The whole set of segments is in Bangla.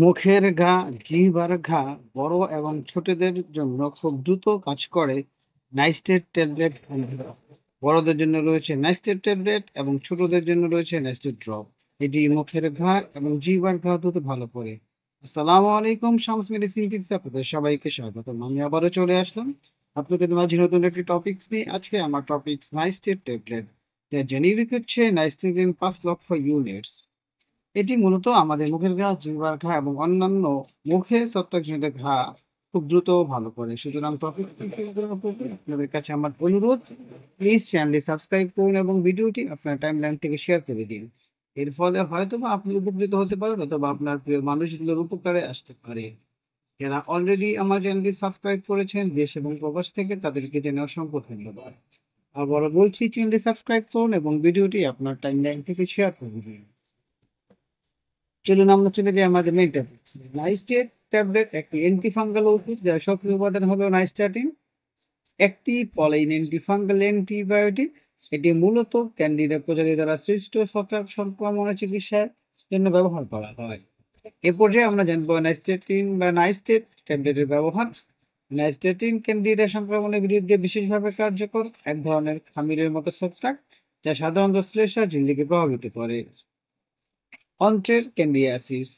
মুখের ঘা, জিহ্বার ঘা বড় এবং ছোটদের জন্য খুব দ্রুত কাজ করে নাইস্টেড ট্যাবলেট। বড়দের জন্য রয়েছে নাইস্টেড ট্যাবলেট এবং ছোটদের জন্য রয়েছে নাইস্টেড ড্রপ। এটি মুখের ঘা এবং জিহ্বার ঘা দ্রুত ভালো করে। আসসালামু আলাইকুম, শামস মেডিসিন টিপস আপনাদের সবাইকে স্বাগতম। আমি আবারও চলে আসলাম আপনাদের মাঝে নতুন একটি টপিকস নিয়ে। আজকে আমার টপিকস নাইস্টেড ট্যাবলেট। যার জেনেরিক হচ্ছে নাইস্টেডিন 5 লক্ষ ইউনিটস। এটি মূলত আমাদের মুখের ঘা, জিহ্বার ঘা এবং অন্যান্য মুখে ছত্রাকজনিত ঘা খুব দ্রুত ভালো করে। সুতরাং আপনাদের কাছে আমার অনুরোধ, প্লিজ চ্যানেলটি সাবস্ক্রাইব করুন এবং ভিডিওটি আপনার টাইমলাইন থেকে শেয়ার করে দিন। এর ফলে হয়তোবা আপনি উপকৃত হতে পারেন অথবা আপনার প্রিয় মানুষগুলোর উপকারে আসতে পারে। যারা অলরেডি আমার চ্যানেলটি সাবস্ক্রাইব করেছেন দেশ এবং প্রবাস থেকে, তাদেরকে জানাই অসংখ্য ধন্যবাদ। আবারও বলছি, চ্যানেলটি সাবস্ক্রাইব করুন এবং ভিডিওটি আপনার টাইমলাইন থেকে শেয়ার করে দিন। চলুন আমরা চলে যাই আমাদের মেইন টপিক। নাইস্টেট ট্যাবলেট একটি অ্যান্টিফাঙ্গাল ওষুধ যার সক্রিয় উপাদান হলো নাইস্টাটিন, একটি পলাইন অ্যান্টিফাঙ্গাল অ্যান্টিবায়োটিক। এটি মূলত ক্যান্ডিডা প্রজাতি দ্বারা সৃষ্ট ছত্রাক সংক্রমণের চিকিৎসার জন্য ব্যবহার করা হয়। এ পর্যায়ে আমরা জানবো নাইস্টেটিন বা নাইস্টেট ট্যাবলেটের ব্যবহার। নাইস্টেটিন ক্যান্ডিডা সংক্রমণের বিরুদ্ধে বিশেষভাবে কার্যকর এক ধরনের খামিরের মতো ছত্রাক, যা সাধারণত শ্লেষ্মা ঝিল্লিকে প্রভাবিত করে। অন্ত্রের ক্যান্ডিডিয়াসিস।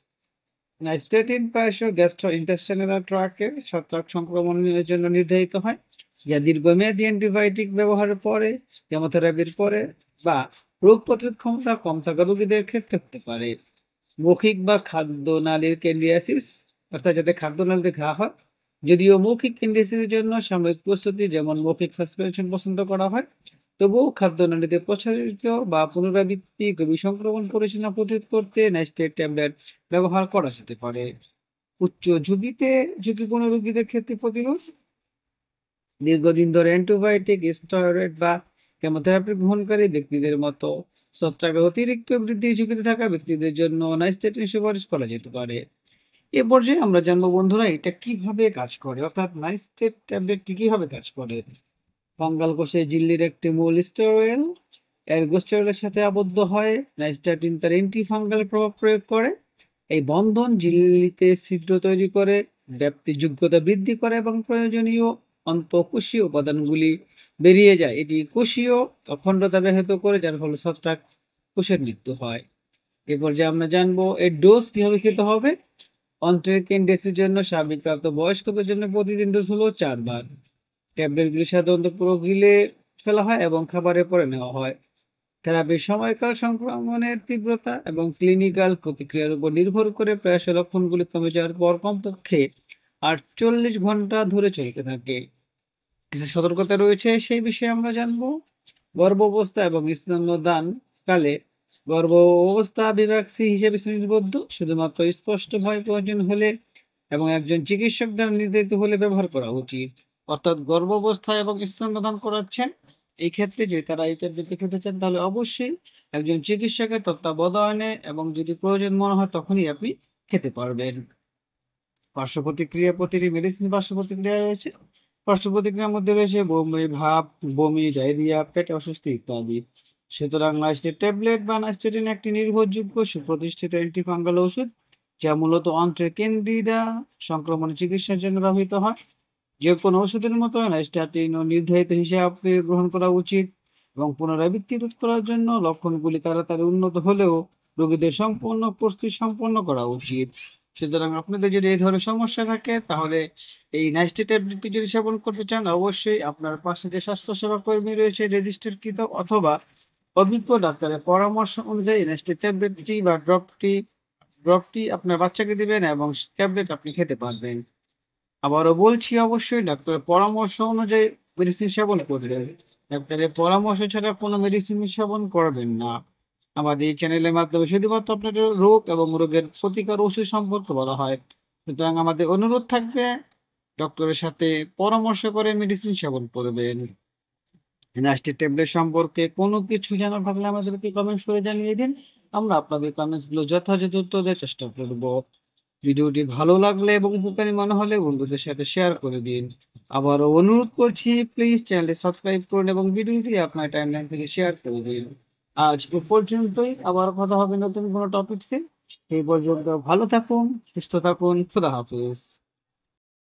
নাইস্টেটিন প্রায়শই গ্যাস্ট্রোইন্টেস্টাইনাল ট্র্যাক্টের ছত্রাক সংক্রমণের জন্য নির্ধারিত হয়, যা দীর্ঘমেয়াদী অ্যান্টিবায়োটিক ব্যবহারের পরে, কেমোথেরাপির পরে বা রোগ প্রতিরোধ ক্ষমতা কম থাকা রোগীদের ক্ষেত্রে হতে পারে। মৌখিক বা খাদ্যনালীর ক্যান্ডিডিয়াসিস, অর্থাৎ যাতে খাদ্যনালীতে ঘা হয়। যদিও মৌখিক ক্যান্ডিডিয়াসিসের জন্য সাময়িক প্রস্তুতি যেমন মৌখিক সাসপেনশন পছন্দ করা হয়, তবুও খাদ্যনালীতে প্রসারিত বা পুনরাবৃত্তি গভীর সংক্রমণ পরিচালনা প্রতিরোধ করতে নাইস্টেট ট্যাবলেট ব্যবহার করা যেতে পারে। উচ্চ ঝুঁকিপূর্ণ রোগীদের ক্ষেত্রে প্রতিরোধ। দীর্ঘদিন ধরে অ্যান্টিবায়োটিক, স্টেরয়েড বা কেমোথেরাপি গ্রহণকারী ব্যক্তিদের মতো ছত্রাকের অতিরিক্ত বৃদ্ধির ঝুঁকিতে থাকা ব্যক্তিদের জন্য নাইস্টেটিন সুপারিশ করা যেতে পারে। এ পর্যায়ে আমরা জানবো বন্ধুরা, এটা কিভাবে কাজ করে, অর্থাৎ নাইস্টেট ট্যাবলেটটি কিভাবে কাজ করে। ফাঙ্গাল কোষে ঝিল্লির একটি মূল স্টেরয়েল এরগোস্টেরলের সাথে আবদ্ধ হয়। নাইস্টাটিন তার অ্যান্টিফাঙ্গাল প্রভাব প্রয়োগ করে। এই বন্ধন ঝিল্লিতে ছিদ্র তৈরি করে, ব্যাপ্তির যোগ্যতা বৃদ্ধি করে এবং প্রয়োজনীয় অন্তঃকোষীয় উপাদানগুলি বেরিয়ে যায়। এটি কোষীয় অখণ্ডতা ব্যাহত করে, যার ফলে ছত্রাক কোষের মৃত্যু হয়। এরপর যে আমরা জানবো এর ডোজ কিভাবে খেতে হবে। অন্ত্রের ক্যান্ডিডিয়াসিসের জন্য স্বাভাবিকপ্রাপ্ত বয়স্কদের জন্য প্রতিদিন ডোজ হলো 4 বার। ট্যাবলেটগুলি সাধারণত পুরো গিলে ফেলা হয় এবং খাবারের পরে নেওয়া হয়। থেরাপির সময়কাল সংক্রমণের তীব্রতা এবং ক্লিনিক্যাল প্রতিক্রিয়ার উপর নির্ভর করে প্রায়শই লক্ষণগুলি কমে যাওয়ার পর কমপক্ষে 48 ঘন্টা ধরে চলতে থাকে। কিছু সতর্কতা রয়েছে, সেই বিষয়ে আমরা জানবো। গর্ভাবস্থা এবং স্তন্যদান কালে গর্ভ অবস্থা বিভাগ সি হিসেবে শ্রেণীবদ্ধ। শুধুমাত্র স্পষ্ট ভয় প্রয়োজন হলে এবং একজন চিকিৎসক দ্বারা নির্ধারিত হলে ব্যবহার করা উচিত। অর্থাৎ গর্ভাবস্থায় এবং স্তন্যদান করাচ্ছেন, এই ক্ষেত্রে যদি তারা এই ট্যাবলেটটি খেতে চান, তাহলে অবশ্যই একজন চিকিৎসকের তত্ত্বাবধানে এবং যদি প্রয়োজন মনে হয় তখনই আপনি খেতে পারবেন। পার্শ্ব প্রতিক্রিয়া। প্রতিটি মেডিসিন পার্শ্ব প্রতিক্রিয়া রয়েছে। পার্শ্ব প্রতিক্রিয়ার মধ্যে রয়েছে বমি ভাব, বমি, ডায়রিয়া, পেটে অস্বস্তি ইত্যাদি। সুতরাং নাইস্টেট ট্যাবলেট বা নাইস্টেটিন একটি নির্ভরযোগ্য সুপ্রতিষ্ঠিত অ্যান্টিফাঙ্গাল ওষুধ, যা মূলত অন্ত্রের ক্যান্ডিডা সংক্রমণের চিকিৎসার জন্য ব্যবহৃত হয়। যে কোনো ওষুধের মতো নাইস্টাটিনও নির্ধারিত হিসাবে গ্রহণ করা উচিত এবং পুনরাবৃত্তি রোধ করার জন্য লক্ষণগুলি তাড়াতাড়ি উন্নত হলেও রোগীদের সম্পূর্ণ প্রস্তুতি সম্পন্ন করা উচিত। সুতরাং আপনাদের যদি এই ধরনের সমস্যা থাকে, তাহলে এই নাইস্টেট ট্যাবলেটটি যদি সেবন করতে চান, অবশ্যই আপনার পাশে যে স্বাস্থ্যসেবা কর্মী রয়েছে রেজিস্টারকৃত অথবা অভিজ্ঞ ডাক্তারের পরামর্শ অনুযায়ী নাইস্টেট ট্যাবলেটটি বা ড্রপটি আপনার বাচ্চাকে দিবেন এবং ট্যাবলেট আপনি খেতে পারবেন। আবারও বলছি, অবশ্যই ডাক্তারের পরামর্শ অনুযায়ী মেডিসিন সেবন করবেন। ডাক্তারের পরামর্শ ছাড়া কোনো মেডিসিন সেবন করবেন না। আমাদের এই চ্যানেলের মাধ্যমে শুধুমাত্র আপনাদের রোগ এবং রোগের প্রতিকার ওষুধ সম্পর্কে বলা হয়। সুতরাং আমাদের অনুরোধ থাকবে, ডক্টরের সাথে পরামর্শ করে মেডিসিন সেবন করবেন। গ্যাস্ট্রিক ট্যাবলেট সম্পর্কে কোনো কিছু জানার থাকলে আমাদেরকে কমেন্টস করে জানিয়ে দিন। আমরা আপনাদের কমেন্টসগুলো যথাযথ উত্তর দেওয়ার চেষ্টা করব। ভিডিওটি ভালো লাগলে এবং উপকারী মনে হলে বন্ধুদের সাথে শেয়ার করে দিন। আবারও অনুরোধ করছি, প্লিজ চ্যানেলটি সাবস্ক্রাইব করুন এবং ভিডিওটি আপনার টাইমলাইন থেকে শেয়ার করে দিন। আজ এ পর্যন্তই, আবার কথা হবে নতুন কোনো টপিকসে। সেই পর্যন্ত ভালো থাকুন, সুস্থ থাকুন। খোদা হাফেজ।